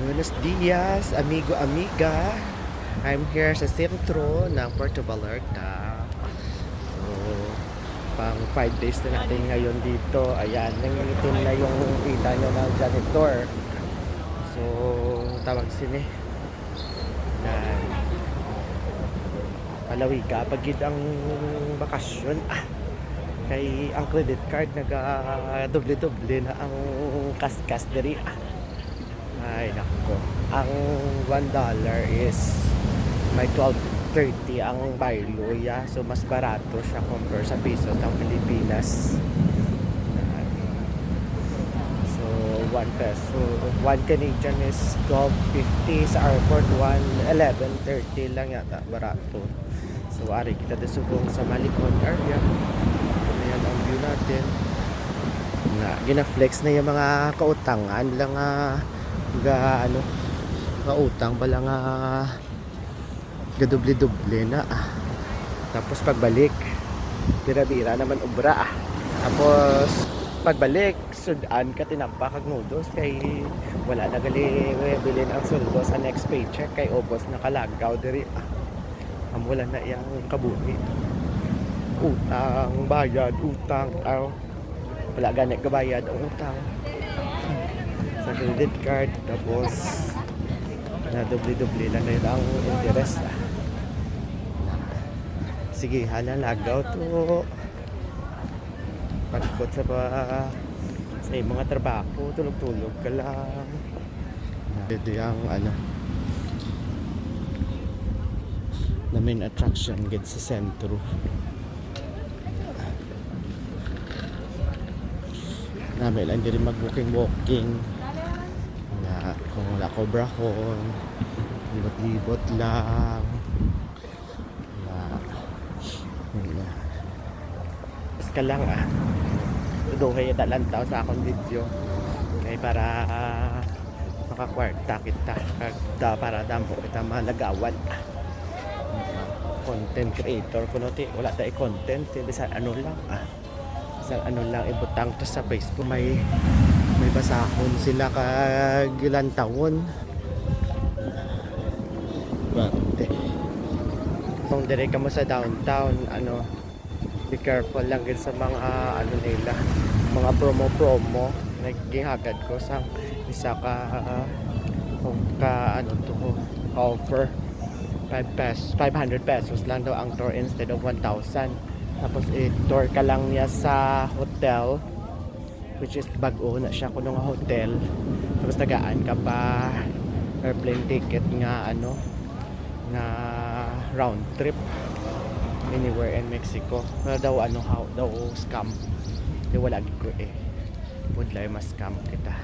Buenos dias, amigo, amiga. I'm here sa sentro ng Puerto Vallarta. So, pang 5 days na natin ngayon dito. Ayan, nangingitim na yung kita nyo ng janitor. So, tawag sini na palawiga. Pag yun ang bakasyon, kay ang credit card doble-doble na ang kaskas diri. Ay, nako. Ang $1 is may 12.30 ang value, yeah. So, mas barato siya compare sa pesos ng Pilipinas. So, 1 peso. 1 Canadian is 12.50. Sa airport, 11.30 lang yata. Barato. So, ari kita desubong sa Malicon area. Ayan ang view natin. Gina-flex na yung mga kautangan lang utang pala nga gadoble-doble na tapos pagbalik bira-bira naman ubra tapos pagbalik sudan ka tinampa kag noodles kay wala na gali bilin ang suldo sa next paycheck kay obos na kalagaw diri wala na iyang kabuni utang bayad utang wala ganit kabayad ang utang sa credit card tapos na doble-doble lang na yun ang interest sige halalagaw to pagkot sa mga trabaho tulog-tulog ka lang dito yung na main attraction gid sa sentro namin lang din mag-walking na kung wala ko brahon libot-libot lang tapos ka lang tuduhay talantaw sa akong video kaya para makakwarta kita para dampo kita malagawan content creator kuno ti wala tayo content bisan ano lang ibutang to sa Facebook may basahon sila kag ilang taon kung dire ka mo sa downtown be careful lang din sa mga nila mga promo naghihagad ko sa isa ka offer 500 pesos lang daw ang tour instead of 1,000 tapos tour ka lang niya sa hotel which is bag-o na siya kuno nga hotel tapos tagaan ka pa airplane ticket nga nga round trip anywhere in Mexico pero daw how daw scam di wala gid ko would like mas scam kita